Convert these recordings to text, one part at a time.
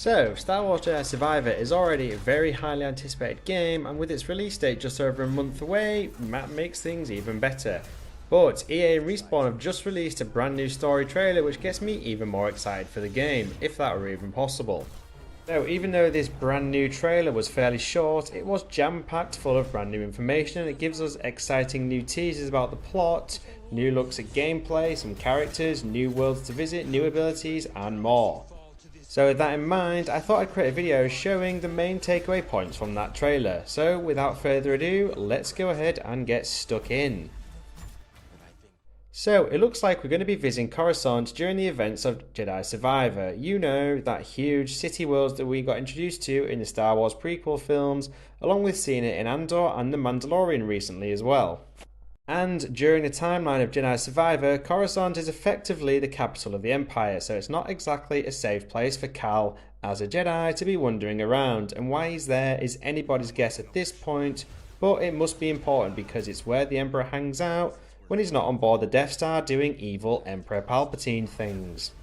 So, Star Wars Jedi Survivor is already a very highly anticipated game, and with its release date just over a month away, that makes things even better. But EA and Respawn have just released a brand new story trailer which gets me even more excited for the game, if that were even possible. So, even though this brand new trailer was fairly short, it was jam-packed full of brand new information and it gives us exciting new teasers about the plot, new looks at gameplay, some characters, new worlds to visit, new abilities and more. So with that in mind, I thought I'd create a video showing the main takeaway points from that trailer. So without further ado, let's go ahead and get stuck in. So it looks like we're going to be visiting Coruscant during the events of Jedi Survivor. You know, that huge city world that we got introduced to in the Star Wars prequel films, along with seeing it in Andor and The Mandalorian recently as well. And during the timeline of Jedi Survivor, Coruscant is effectively the capital of the Empire, so it's not exactly a safe place for Cal as a Jedi to be wandering around, and why he's there is anybody's guess at this point, but it must be important because it's where the Emperor hangs out when he's not on board the Death Star doing evil Emperor Palpatine things.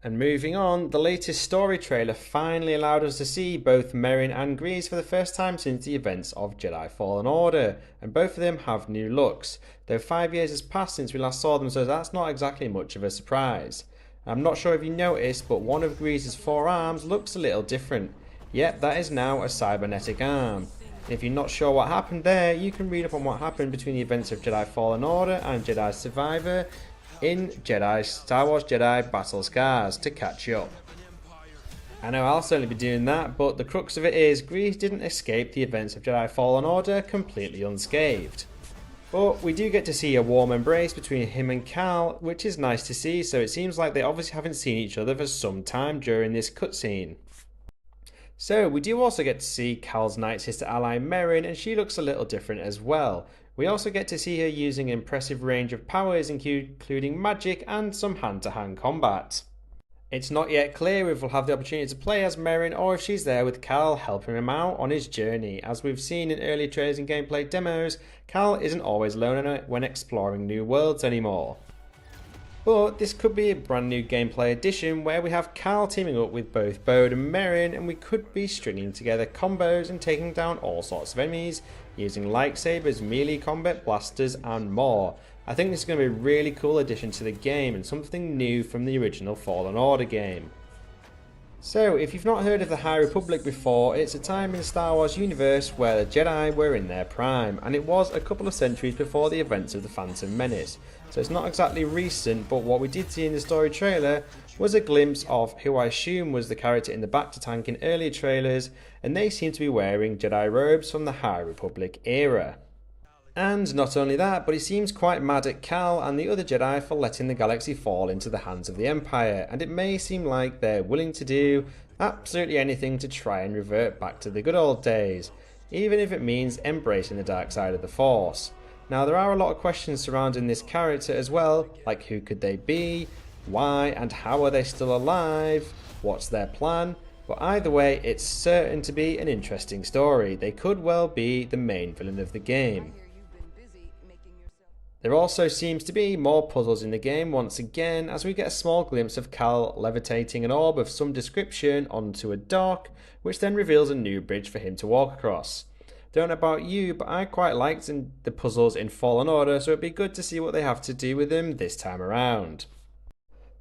And moving on, the latest story trailer finally allowed us to see both Merrin and Grease for the first time since the events of Jedi Fallen Order, and both of them have new looks, though 5 years has passed since we last saw them, so that's not exactly much of a surprise. I'm not sure if you noticed, but one of Grease's forearms looks a little different. Yep, that is now a cybernetic arm. And if you're not sure what happened there, you can read up on what happened between the events of Jedi Fallen Order and Jedi Survivor in Star Wars Jedi Battle Scars to catch you up. I know I'll certainly be doing that, but the crux of it is Grease didn't escape the events of Jedi Fallen Order completely unscathed. But we do get to see a warm embrace between him and Cal, which is nice to see, so it seems like they obviously haven't seen each other for some time during this cutscene. So we do also get to see Cal's night sister ally Merrin, and she looks a little different as well. We also get to see her using an impressive range of powers, including magic and some hand-to-hand combat. It's not yet clear if we'll have the opportunity to play as Merrin or if she's there with Cal helping him out on his journey. As we've seen in earlier trailers and gameplay demos, Cal isn't always alone when exploring new worlds anymore. But this could be a brand new gameplay addition where we have Cal teaming up with both Bode and Merrin, and we could be stringing together combos and taking down all sorts of enemies using lightsabers, melee combat, blasters and more. I think this is going to be a really cool addition to the game and something new from the original Fallen Order game. So if you've not heard of the High Republic before, it's a time in the Star Wars universe where the Jedi were in their prime, and it was a couple of centuries before the events of the Phantom Menace. So it's not exactly recent, but what we did see in the story trailer was a glimpse of who I assume was the character in the Bacta tank in earlier trailers, and they seem to be wearing Jedi robes from the High Republic era. And not only that, but he seems quite mad at Cal and the other Jedi for letting the galaxy fall into the hands of the Empire, and it may seem like they're willing to do absolutely anything to try and revert back to the good old days, even if it means embracing the dark side of the Force. Now there are a lot of questions surrounding this character as well, like who could they be, why and how are they still alive, what's their plan, but either way it's certain to be an interesting story. They could well be the main villain of the game. There also seems to be more puzzles in the game once again, as we get a small glimpse of Cal levitating an orb of some description onto a dock, which then reveals a new bridge for him to walk across. Don't know about you, but I quite liked the puzzles in Fallen Order, so it'd be good to see what they have to do with them this time around.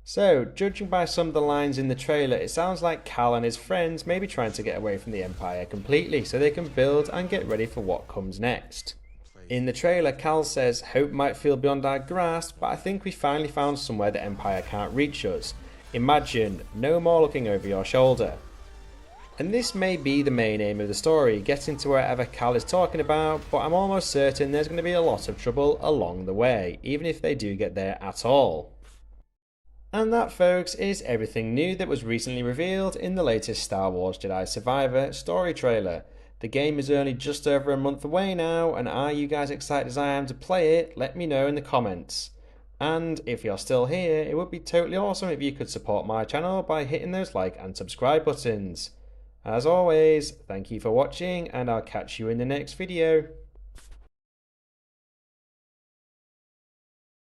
So, judging by some of the lines in the trailer, it sounds like Cal and his friends may be trying to get away from the Empire completely so they can build and get ready for what comes next. In the trailer, Cal says, "Hope might feel beyond our grasp, but I think we finally found somewhere the Empire can't reach us. Imagine, no more looking over your shoulder." And this may be the main aim of the story, getting to wherever Cal is talking about, but I'm almost certain there's going to be a lot of trouble along the way, even if they do get there at all. And that, folks, is everything new that was recently revealed in the latest Star Wars Jedi Survivor story trailer. The game is only just over a month away now, and are you guys excited as I am to play it? Let me know in the comments. And if you're still here, it would be totally awesome if you could support my channel by hitting those like and subscribe buttons. As always, thank you for watching, and I'll catch you in the next video.